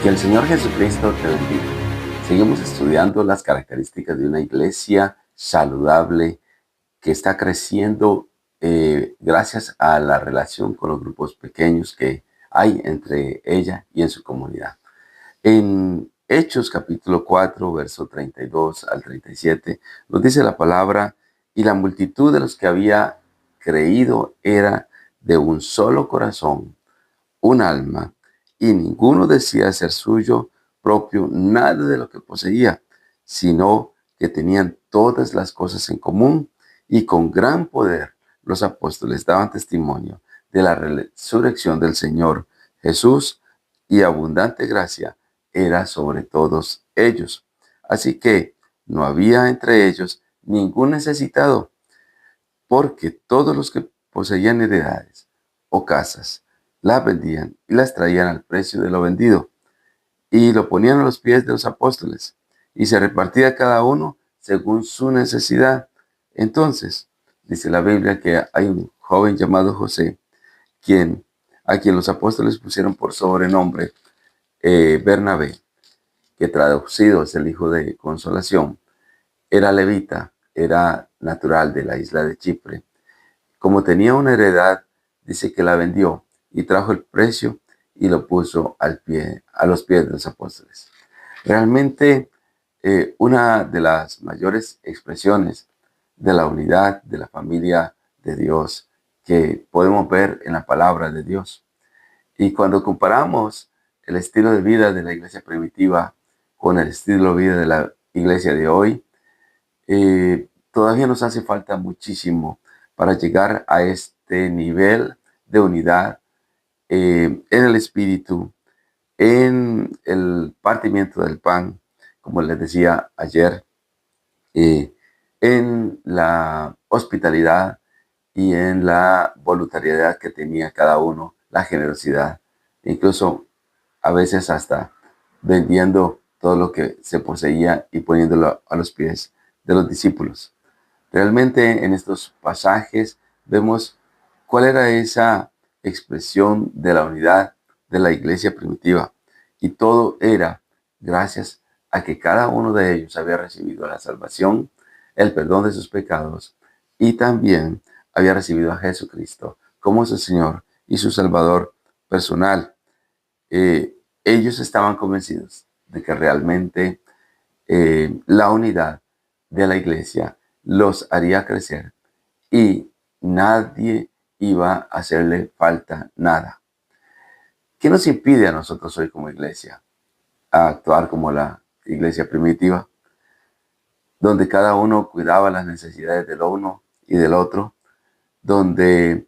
Que el Señor Jesucristo te bendiga. Seguimos estudiando las características de una iglesia saludable que está creciendo gracias a la relación con los grupos pequeños que hay entre ella y en su comunidad. En Hechos capítulo 4, verso 32 al 37, nos dice la palabra: y la multitud de los que había creído era de un solo corazón, un alma, y ninguno decía ser suyo propio nada de lo que poseía, sino que tenían todas las cosas en común, y con gran poder los apóstoles daban testimonio de la resurrección del Señor Jesús, y abundante gracia era sobre todos ellos. Así que no había entre ellos ningún necesitado, porque todos los que poseían heredades o casas las vendían y las traían al precio de lo vendido y lo ponían a los pies de los apóstoles, y se repartía cada uno según su necesidad. Entonces, dice la Biblia que hay un joven llamado José, a quien los apóstoles pusieron por sobrenombre Bernabé, que traducido es el hijo de consolación. Era levita, era natural de la isla de Chipre. Como tenía una heredad, dice que la vendió y trajo el precio y lo puso a los pies de los apóstoles. Realmente, una de las mayores expresiones de la unidad de la familia de Dios que podemos ver en la palabra de Dios. Y cuando comparamos el estilo de vida de la iglesia primitiva con el estilo de vida de la iglesia de hoy, todavía nos hace falta muchísimo para llegar a este nivel de unidad en el espíritu, en el partimiento del pan, como les decía ayer, en la hospitalidad y en la voluntariedad que tenía cada uno, la generosidad, incluso a veces hasta vendiendo todo lo que se poseía y poniéndolo a los pies de los discípulos. Realmente en estos pasajes vemos cuál era esa expresión de la unidad de la iglesia primitiva. Y todo era gracias a que cada uno de ellos había recibido la salvación, el perdón de sus pecados, y también había recibido a Jesucristo como su Señor y su Salvador personal. Ellos estaban convencidos de que realmente la unidad de la iglesia los haría crecer y nadie iba a hacerle falta nada. ¿Qué nos impide a nosotros hoy como iglesia a actuar como la iglesia primitiva, donde cada uno cuidaba las necesidades del uno y del otro, donde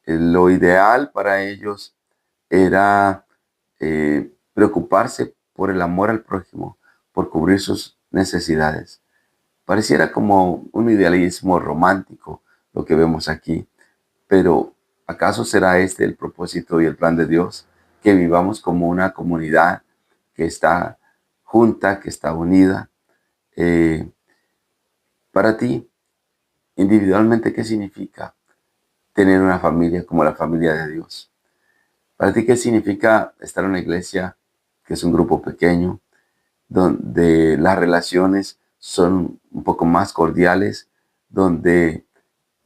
lo ideal para ellos era preocuparse por el amor al prójimo, por cubrir sus necesidades? Pareciera como un idealismo romántico lo que vemos aquí, pero ¿acaso será este el propósito y el plan de Dios? Que vivamos como una comunidad que está junta, que está unida. Para ti, individualmente, ¿qué significa tener una familia como la familia de Dios? Para ti, ¿qué significa estar en una iglesia que es un grupo pequeño, donde las relaciones son un poco más cordiales, donde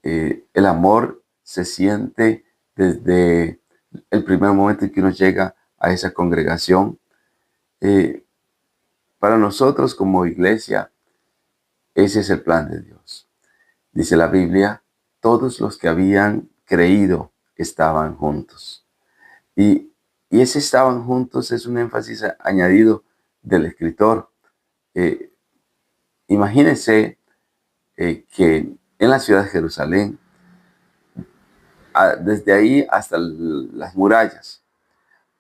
el amor se siente desde el primer momento en que uno llega a esa congregación? Para nosotros como iglesia, ese es el plan de Dios. Dice la Biblia, todos los que habían creído estaban juntos. Y, y ese estaban juntos es un énfasis añadido del escritor. Eh, Imagínense que en la ciudad de Jerusalén, desde ahí hasta las murallas,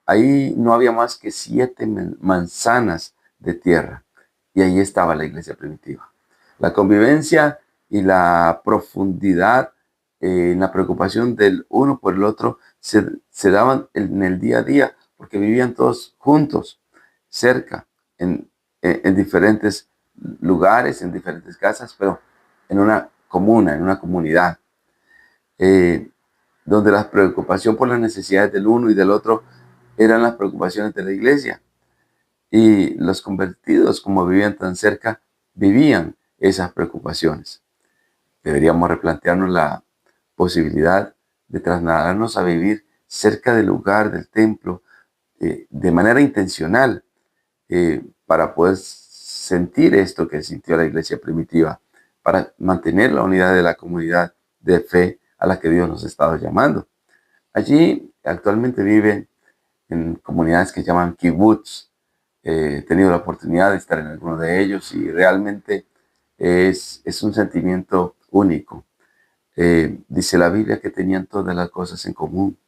ahí no había más que 7 manzanas de tierra, y ahí estaba la iglesia primitiva. La convivencia y la profundidad en la preocupación del uno por el otro se daban en el día a día, porque vivían todos juntos, cerca, en diferentes lugares, en diferentes casas, pero en una comuna, en una comunidad, eh, donde la preocupación por las necesidades del uno y del otro eran las preocupaciones de la iglesia. Y los convertidos, como vivían tan cerca, vivían esas preocupaciones. Deberíamos replantearnos la posibilidad de trasladarnos a vivir cerca del lugar, del templo, de manera intencional, para poder sentir esto que sintió la iglesia primitiva, para mantener la unidad de la comunidad de fe a la que Dios nos ha estado llamando. Allí actualmente viven en comunidades que llaman kibbutz. He tenido la oportunidad de estar en alguno de ellos y realmente es un sentimiento único. Dice la Biblia que tenían todas las cosas en común,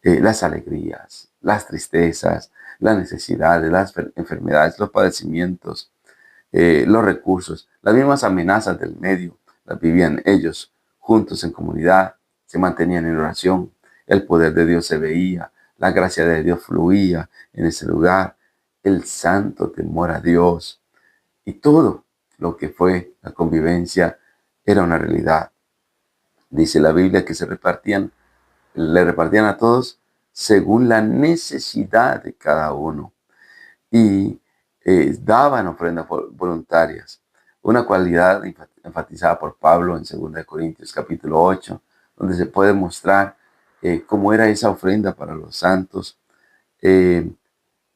las alegrías, las tristezas, las necesidades, las enfermedades, los padecimientos, los recursos, las mismas amenazas del medio, las vivían ellos juntos en comunidad, se mantenían en oración, el poder de Dios se veía, la gracia de Dios fluía en ese lugar, el santo temor a Dios y todo lo que fue la convivencia era una realidad. Dice la Biblia que le repartían a todos según la necesidad de cada uno y daban ofrendas voluntarias, una cualidad enfatizada por Pablo en 2 Corintios capítulo 8, donde se puede mostrar cómo era esa ofrenda para los santos.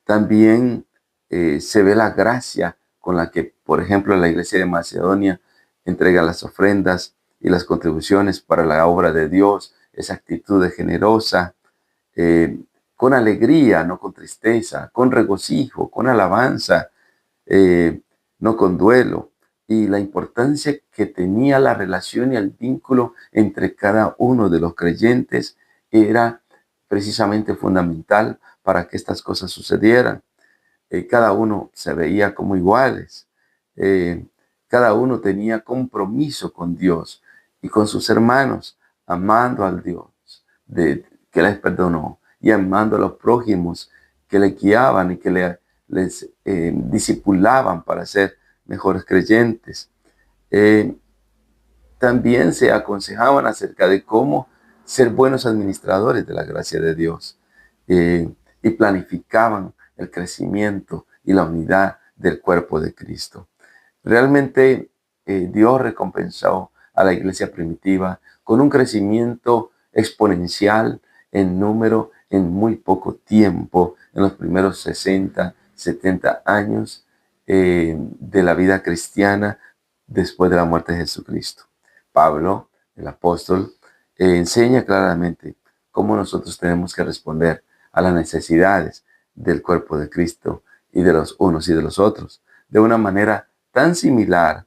También se ve la gracia con la que, por ejemplo, la iglesia de Macedonia entrega las ofrendas y las contribuciones para la obra de Dios, esa actitud de generosa, con alegría, no con tristeza, con regocijo, con alabanza, no con duelo. Y la importancia que tenía la relación y el vínculo entre cada uno de los creyentes era precisamente fundamental para que estas cosas sucedieran. Cada uno se veía como iguales. Cada uno tenía compromiso con Dios y con sus hermanos, amando al Dios que les perdonó y amando a los prójimos que le guiaban y que les discipulaban para ser mejores creyentes. También se aconsejaban acerca de cómo ser buenos administradores de la gracia de Dios y planificaban el crecimiento y la unidad del cuerpo de Cristo. Realmente Dios recompensó a la iglesia primitiva con un crecimiento exponencial en número en muy poco tiempo, en los primeros 60, 70 años de la vida cristiana después de la muerte de Jesucristo. Pablo, el apóstol, enseña claramente cómo nosotros tenemos que responder a las necesidades del cuerpo de Cristo y de los unos y de los otros, de una manera tan similar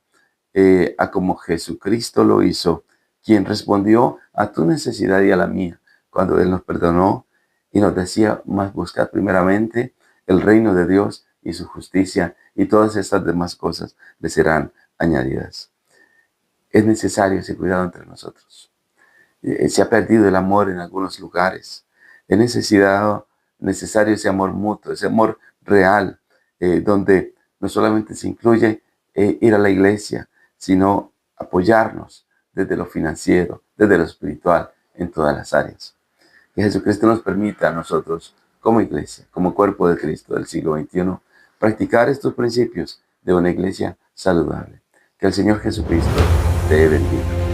a como Jesucristo lo hizo, quien respondió a tu necesidad y a la mía, cuando Él nos perdonó y nos decía, más buscad primeramente el reino de Dios y su justicia, y todas estas demás cosas le serán añadidas. Es necesario ese cuidado entre nosotros. Se ha perdido el amor en algunos lugares. Es necesario ese amor mutuo, ese amor real, donde no solamente se incluye ir a la iglesia, sino apoyarnos desde lo financiero, desde lo espiritual, en todas las áreas. Que Jesucristo nos permita a nosotros, como iglesia, como cuerpo de Cristo del siglo XXI, practicar estos principios de una iglesia saludable. Que el Señor Jesucristo te bendiga.